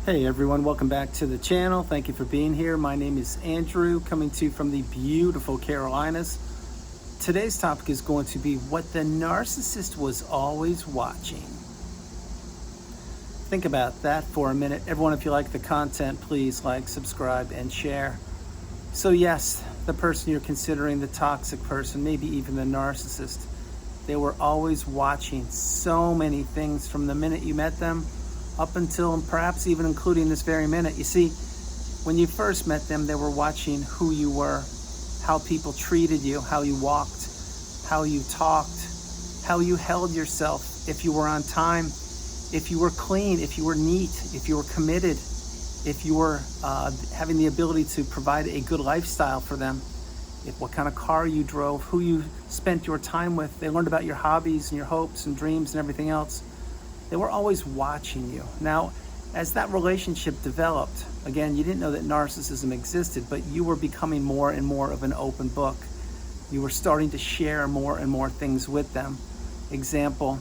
Hey everyone, welcome back to the channel. Thank you for being here. My name is Andrew, coming to you from the beautiful Carolinas. Today's topic is going to be what the narcissist was always watching. Think about that for a minute. Everyone, if you like the content, please like, subscribe, and share. So yes, the person you're considering, the toxic person, maybe even the narcissist, they were always watching so many things from the minute you met them up until and perhaps even including this very minute. You see, when you first met them, they were watching who you were, how people treated you, how you walked, how you talked, how you held yourself, if you were on time, if you were clean, if you were neat, if you were committed, if you were having the ability to provide a good lifestyle for them, what kind of car you drove, who you spent your time with. They learned about your hobbies and your hopes and dreams and everything else. They were always watching you. Now, as that relationship developed, again, you didn't know that narcissism existed, but you were becoming more and more of an open book. You were starting to share more and more things with them. Example,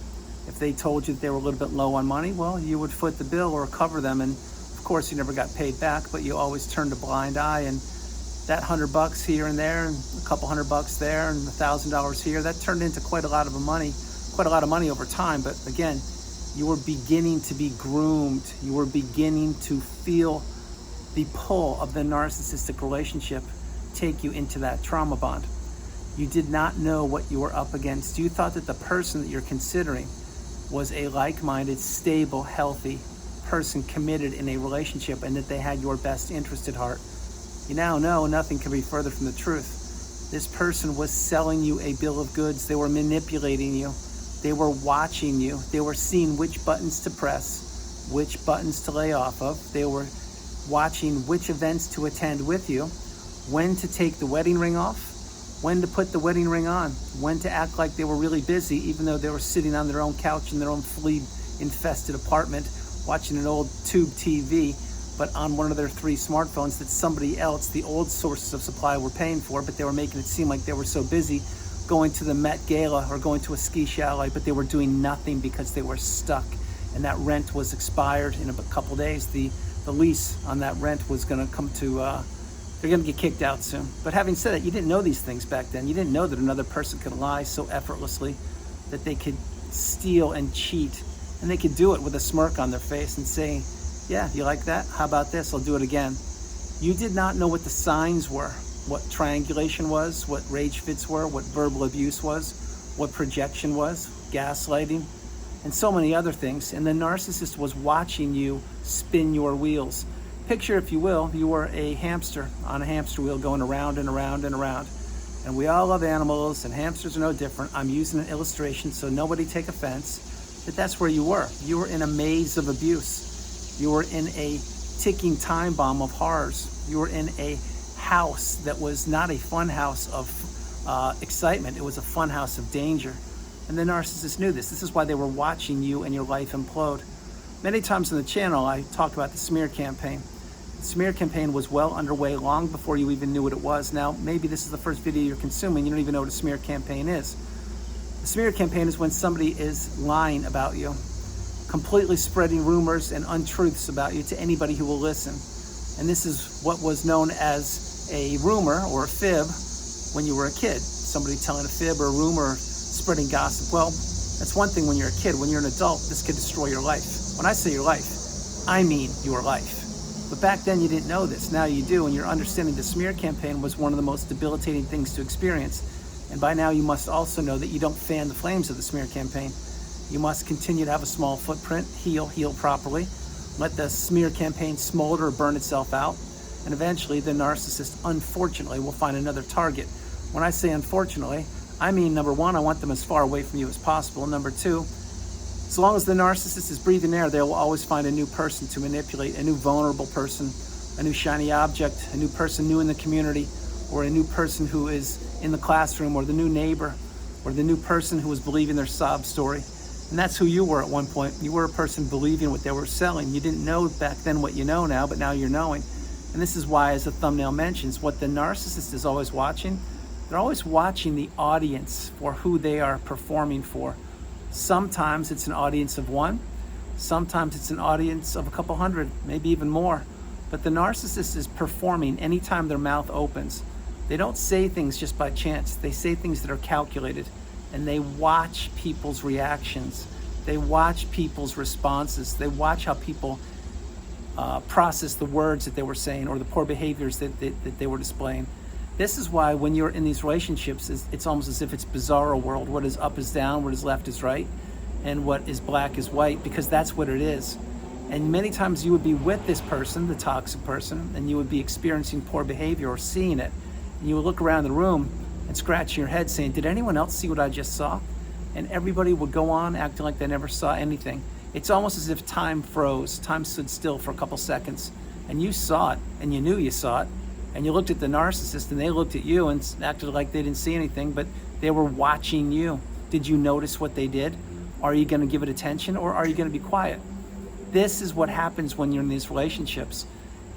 if they told you that they were a little bit low on money, well, you would foot the bill or cover them. And of course, you never got paid back, but you always turned a blind eye. And that $100 here and there, and a couple $100 there, and $1,000 here, that turned into quite a lot of money over time. But again, you were beginning to be groomed. You were beginning to feel the pull of the narcissistic relationship take you into that trauma bond. You did not know what you were up against. You thought that the person that you're considering was a like-minded, stable, healthy person committed in a relationship and that they had your best interest at heart. You now know nothing can be further from the truth. This person was selling you a bill of goods. They were manipulating you. They were watching you. They were seeing which buttons to press, which buttons to lay off of. They were watching which events to attend with you, when to take the wedding ring off, when to put the wedding ring on, when to act like they were really busy, even though they were sitting on their own couch in their own flea-infested apartment, watching an old tube TV, but on one of their 3 smartphones that somebody else, the old sources of supply, were paying for, but they were making it seem like they were so busy going to the Met Gala or going to a ski chalet, but they were doing nothing because they were stuck and that rent was expired in a couple days. The lease on that rent was going to come to, they're going to get kicked out soon. But having said that, you didn't know these things back then. You didn't know that another person could lie so effortlessly, that they could steal and cheat, and they could do it with a smirk on their face and say, yeah, you like that? How about this? I'll do it again. You did not know what the signs were, what triangulation was, what rage fits were, what verbal abuse was, what projection was, gaslighting, and so many other things. And the narcissist was watching you spin your wheels. Picture, if you will, you were a hamster on a hamster wheel going around and around and around. And we all love animals, and hamsters are no different. I'm using an illustration, so nobody take offense, but that's where you were. You were in a maze of abuse. You were in a ticking time bomb of horrors. You were in a house that was not a fun house of excitement. It was a fun house of danger. And the narcissist knew this. This is why they were watching you and your life implode. Many times on the channel, I talked about the smear campaign. The smear campaign was well underway long before you even knew what it was. Now, maybe this is the first video you're consuming. You don't even know what a smear campaign is. The smear campaign is when somebody is lying about you, completely spreading rumors and untruths about you to anybody who will listen. And this is what was known as a rumor or a fib when you were a kid. Somebody telling a fib or a rumor, spreading gossip. Well, that's one thing when you're a kid. When you're an adult, this could destroy your life. When I say your life, I mean your life. But back then you didn't know this. Now you do, and you're understanding the smear campaign was one of the most debilitating things to experience. And by now you must also know that you don't fan the flames of the smear campaign. You must continue to have a small footprint, heal properly, let the smear campaign smolder or burn itself out, and eventually the narcissist, unfortunately, will find another target. When I say unfortunately, I mean, number one, I want them as far away from you as possible. Number two, as long as the narcissist is breathing air, they will always find a new person to manipulate, a new vulnerable person, a new shiny object, a new person new in the community, or a new person who is in the classroom, or the new neighbor, or the new person who is believing their sob story. And that's who you were at one point. You were a person believing what they were selling. You didn't know back then what you know now, but now you're knowing. And this is why, as the thumbnail mentions, what the narcissist is always watching, they're always watching the audience for who they are performing for. Sometimes it's an audience of one. Sometimes it's an audience of a couple hundred, maybe even more. But the narcissist is performing anytime their mouth opens. They don't say things just by chance. They say things that are calculated, and they watch people's reactions. They watch people's responses. They watch how people process the words that they were saying or the poor behaviors that they were displaying. This is why when you're in these relationships, it's almost as if it's bizarro world. What is up is down, what is left is right, and what is black is white, because that's what it is. And many times you would be with this person, the toxic person, and you would be experiencing poor behavior or seeing it. And you would look around the room and scratch your head saying, did anyone else see what I just saw? And everybody would go on acting like they never saw anything. It's almost as if time froze, time stood still for a couple seconds, and you saw it, and you knew you saw it, and you looked at the narcissist, and they looked at you and acted like they didn't see anything, but they were watching you. Did you notice what they did? Are you going to give it attention, or are you going to be quiet? This is what happens when you're in these relationships.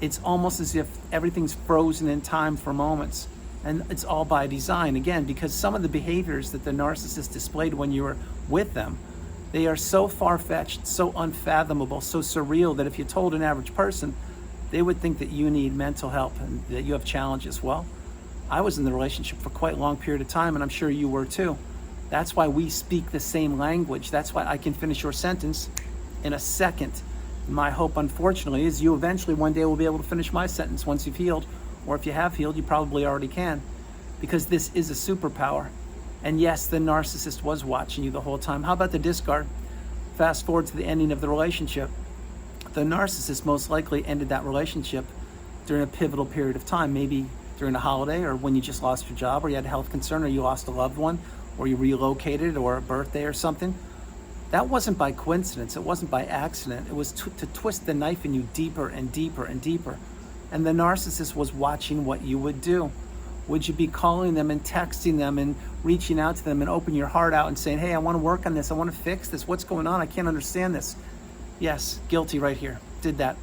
It's almost as if everything's frozen in time for moments. And it's all by design, again, because some of the behaviors that the narcissist displayed when you were with them, they are so far-fetched, so unfathomable, so surreal that if you told an average person, they would think that you need mental help and that you have challenges. Well, I was in the relationship for quite a long period of time, and I'm sure you were too. That's why we speak the same language. That's why I can finish your sentence in a second. My hope, unfortunately, is you eventually one day will be able to finish my sentence once you've healed, or if you have healed, you probably already can, because this is a superpower. And yes, the narcissist was watching you the whole time. How about the discard? Fast forward to the ending of the relationship. The narcissist most likely ended that relationship during a pivotal period of time, maybe during a holiday, or when you just lost your job, or you had a health concern, or you lost a loved one, or you relocated, or a birthday or something. That wasn't by coincidence. It wasn't by accident. It was to twist the knife in you deeper and deeper and deeper. And the narcissist was watching what you would do. Would you be calling them and texting them and reaching out to them and open your heart out and saying, hey, I want to work on this. I want to fix this. What's going on? I can't understand this. Yes, guilty right here. Did that.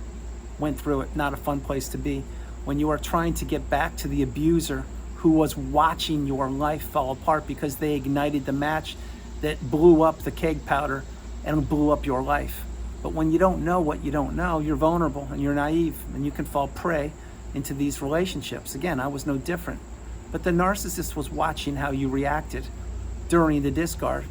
Went through it. Not a fun place to be. When you are trying to get back to the abuser who was watching your life fall apart because they ignited the match that blew up the keg powder and blew up your life. But when you don't know what you don't know, you're vulnerable and you're naive, and you can fall prey into these relationships. Again, I was no different. But the narcissist was watching how you reacted during the discard.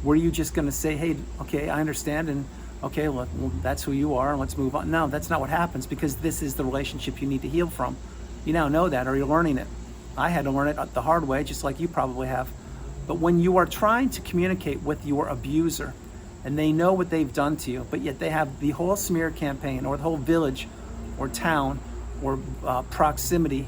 Were you just going to say, hey, okay, I understand, and okay, well, that's who you are, and let's move on? No, that's not what happens, because this is the relationship you need to heal from. You now know that, or you're learning it. I had to learn it the hard way, just like you probably have. But when you are trying to communicate with your abuser, and they know what they've done to you, but yet they have the whole smear campaign, or the whole village, or town, or proximity,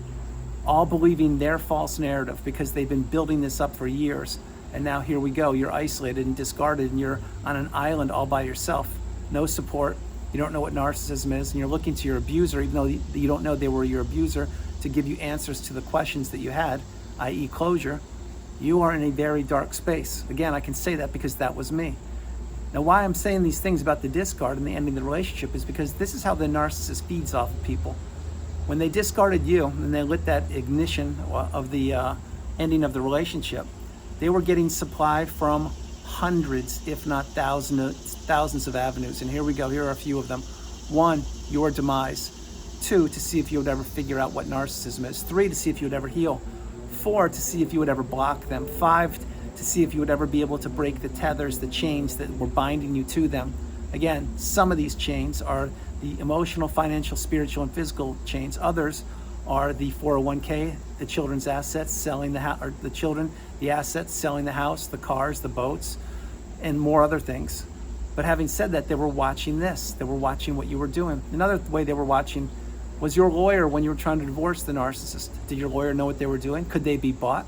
all believing their false narrative because they've been building this up for years. And now here we go, you're isolated and discarded, and you're on an island all by yourself. No support, you don't know what narcissism is, and you're looking to your abuser, even though you don't know they were your abuser, to give you answers to the questions that you had, i.e. closure. You are in a very dark space. Again, I can say that because that was me. Now, why I'm saying these things about the discard and the ending of the relationship is because this is how the narcissist feeds off of people. When they discarded you and they lit that ignition of the ending of the relationship, they were getting supply from hundreds, if not thousands of avenues. And here we go. Here are a few of them. 1, your demise. 2, to see if you would ever figure out what narcissism is. 3, to see if you would ever heal. 4, to see if you would ever block them. 5, to see if you would ever be able to break the tethers, the chains that were binding you to them. Again, some of these chains are the emotional, financial, spiritual, and physical chains. Others are the 401k, the children's assets, selling the house, or the children, the assets, selling the house, the cars, the boats, and more other things. But having said that, they were watching this. They were watching what you were doing. Another way they were watching was your lawyer when you were trying to divorce the narcissist. Did your lawyer know what they were doing? Could they be bought?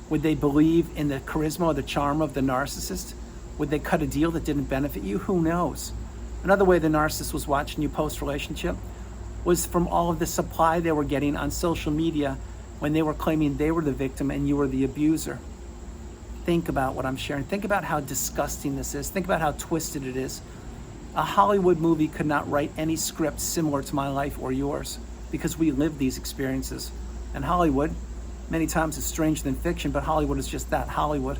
Would they believe in the charisma or the charm of the narcissist? Would they cut a deal that didn't benefit you? Who knows? Another way the narcissist was watching you post-relationship was from all of the supply they were getting on social media when they were claiming they were the victim and you were the abuser. Think about what I'm sharing. Think about how disgusting this is. Think about how twisted it is. A Hollywood movie could not write any script similar to my life or yours, because we live these experiences. And Hollywood, many times it's stranger than fiction, but Hollywood is just that, Hollywood.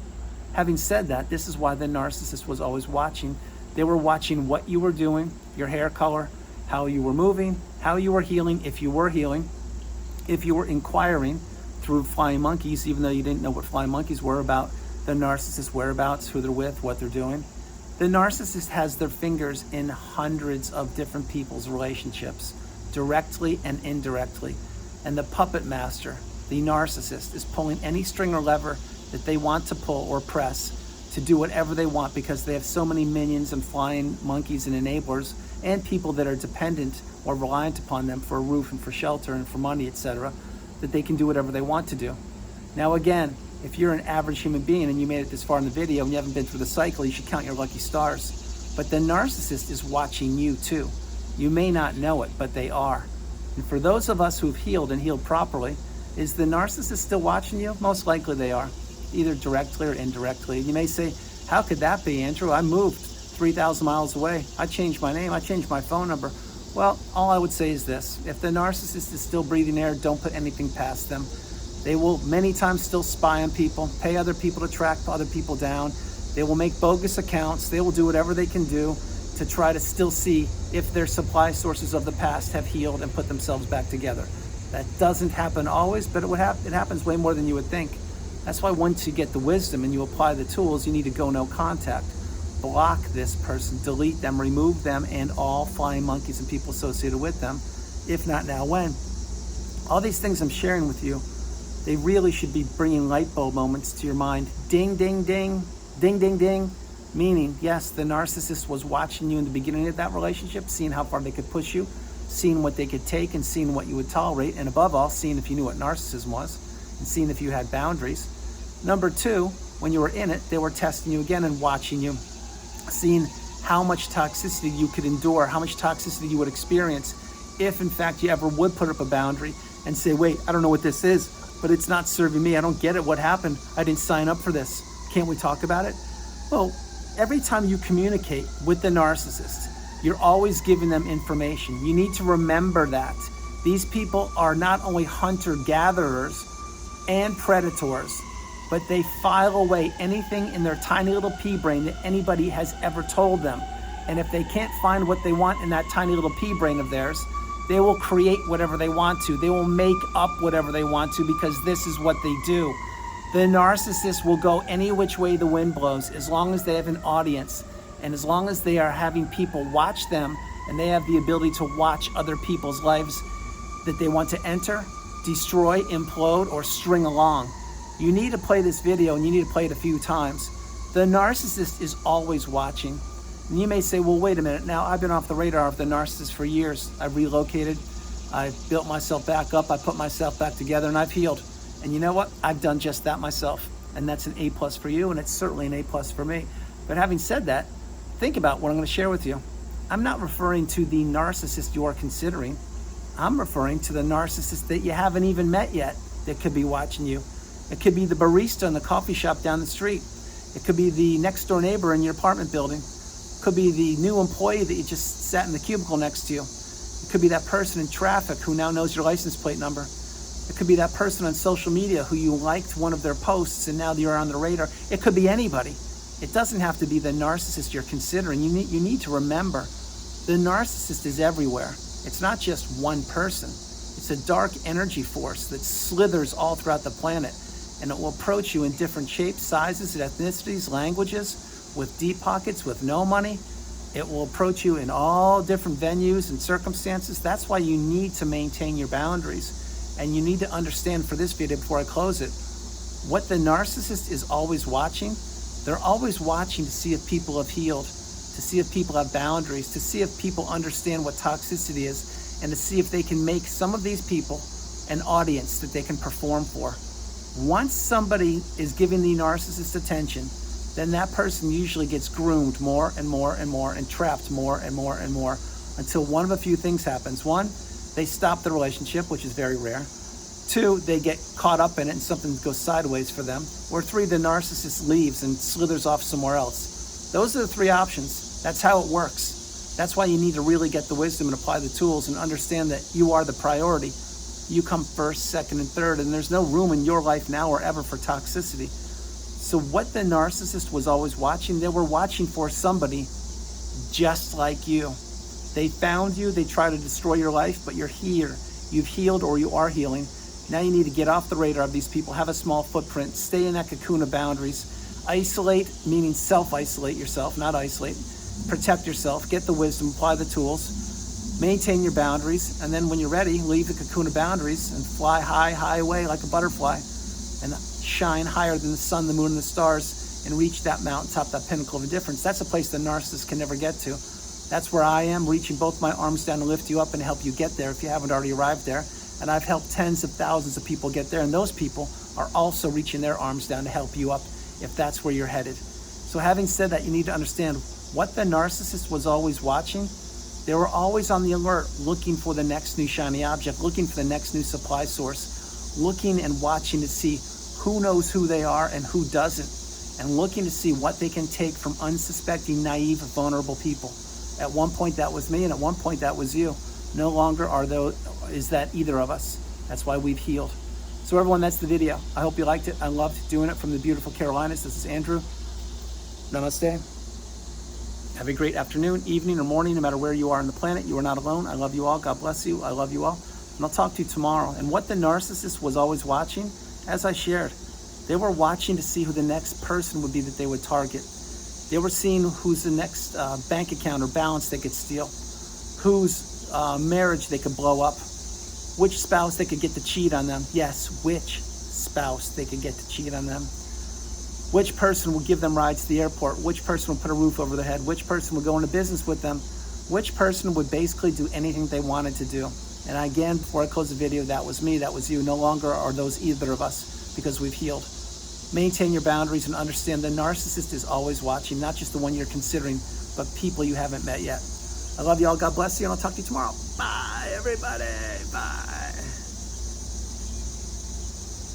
Having said that, this is why the narcissist was always watching They were watching what you were doing, your hair color, how you were moving, how you were healing, if you were healing, if you were inquiring through flying monkeys, even though you didn't know what flying monkeys were, about the narcissist's whereabouts, who they're with, what they're doing. The narcissist has their fingers in hundreds of different people's relationships, directly and indirectly. And the puppet master, the narcissist, is pulling any string or lever that they want to pull or press to do whatever they want, because they have so many minions and flying monkeys and enablers and people that are dependent or reliant upon them for a roof and for shelter and for money, etc., that they can do whatever they want to do. Now again, if you're an average human being and you made it this far in the video and you haven't been through the cycle, you should count your lucky stars. But the narcissist is watching you too. You may not know it, but they are. And for those of us who've healed and healed properly, is the narcissist still watching you? Most likely they are, either directly or indirectly. You may say, how could that be, Andrew? I moved 3,000 miles away. I changed my name. I changed my phone number. Well, all I would say is this. If the narcissist is still breathing air, don't put anything past them. They will many times still spy on people, pay other people to track other people down. They will make bogus accounts. They will do whatever they can do to try to still see if their supply sources of the past have healed and put themselves back together. That doesn't happen always, but it happens way more than you would think. That's why once you get the wisdom and you apply the tools, you need to go no contact. Block this person, delete them, remove them, and all flying monkeys and people associated with them. If not now, when? All these things I'm sharing with you, they really should be bringing light bulb moments to your mind. Ding, ding, ding, ding, ding, ding. Meaning, yes, the narcissist was watching you in the beginning of that relationship, seeing how far they could push you, seeing what they could take, and seeing what you would tolerate, and above all, seeing if you knew what narcissism was, and seeing if you had boundaries. Number two, when you were in it, they were testing you again and watching you, seeing how much toxicity you could endure, how much toxicity you would experience if, in fact, you ever would put up a boundary and say, wait, I don't know what this is, but it's not serving me. I don't get it. What happened? I didn't sign up for this. Can't we talk about it? Well, every time you communicate with the narcissist, you're always giving them information. You need to remember that. These people are not only hunter-gatherers and predators, but they file away anything in their tiny little pea brain that anybody has ever told them. And if they can't find what they want in that tiny little pea brain of theirs, they will create whatever they want to. They will make up whatever they want to, because this is what they do. The narcissist will go any which way the wind blows, as long as they have an audience and as long as they are having people watch them, and they have the ability to watch other people's lives that they want to enter, destroy, implode, or string along. You need to play this video, and you need to play it a few times. The narcissist is always watching. And you may say, well, wait a minute. Now, I've been off the radar of the narcissist for years. I've relocated. I've built myself back up. I put myself back together, and I've healed. And you know what? I've done just that myself. And that's an A+ for you, and it's certainly an A+ for me. But having said that, think about what I'm going to share with you. I'm not referring to the narcissist you are considering. I'm referring to the narcissist that you haven't even met yet that could be watching you. It could be the barista in the coffee shop down the street. It could be the next door neighbor in your apartment building. It could be the new employee that you just sat in the cubicle next to you. It could be that person in traffic who now knows your license plate number. It could be that person on social media who you liked one of their posts and now you're on the radar. It could be anybody. It doesn't have to be the narcissist you're considering. You need to remember, the narcissist is everywhere. It's not just one person. It's a dark energy force that slithers all throughout the planet, and it will approach you in different shapes, sizes, ethnicities, languages, with deep pockets, with no money. It will approach you in all different venues and circumstances. That's why you need to maintain your boundaries. And you need to understand, for this video before I close it, what the narcissist is always watching. They're always watching to see if people have healed, to see if people have boundaries, to see if people understand what toxicity is, and to see if they can make some of these people an audience that they can perform for. Once somebody is giving the narcissist attention, then that person usually gets groomed more and more and more and trapped more and more and more until one of a few things happens. One, they stop the relationship, which is very rare. Two, they get caught up in it and something goes sideways for them. Or three, the narcissist leaves and slithers off somewhere else. Those are the three options. That's how it works. That's why you need to really get the wisdom and apply the tools and understand that you are the priority. You come first, second, and third, and there's no room in your life now or ever for toxicity. So what the narcissist was always watching, they were watching for somebody just like you. They found you, they try to destroy your life, but you're here. You've healed or you are healing. Now you need to get off the radar of these people, have a small footprint, stay in that cocoon of boundaries. Isolate, meaning self-isolate yourself, not isolate. Protect yourself, get the wisdom, apply the tools, maintain your boundaries, and then when you're ready, leave the cocoon of boundaries and fly high, high away like a butterfly and shine higher than the sun, the moon, and the stars and reach that mountaintop, that pinnacle of indifference. That's a place the narcissist can never get to. That's where I am, reaching both my arms down to lift you up and help you get there if you haven't already arrived there. And I've helped tens of thousands of people get there, and those people are also reaching their arms down to help you up if that's where you're headed. So having said that, you need to understand what the narcissist was always watching. They were always on the alert, looking for the next new shiny object, looking for the next new supply source, looking and watching to see who knows who they are and who doesn't, and looking to see what they can take from unsuspecting, naive, vulnerable people. At one point that was me, and at one point that was you. No longer is that either of us. That's why we've healed. So everyone, that's the video. I hope you liked it. I loved doing it from the beautiful Carolinas. This is Andrew. Namaste. Have a great afternoon, evening, or morning, no matter where you are on the planet. You are not alone. I love you all. God bless you. I love you all. And I'll talk to you tomorrow. And what the narcissist was always watching, as I shared, they were watching to see who the next person would be that they would target. They were seeing who's the next bank account or balance they could steal, whose marriage they could blow up, which spouse they could get to cheat on them. Yes, which spouse they could get to cheat on them. Which person would give them rides to the airport, which person would put a roof over their head, which person would go into business with them, which person would basically do anything they wanted to do. And again, before I close the video, that was me, that was you. No longer are those either of us because we've healed. Maintain your boundaries and understand the narcissist is always watching, not just the one you're considering, but people you haven't met yet. I love you all. God bless you, and I'll talk to you tomorrow. Bye, everybody. Bye.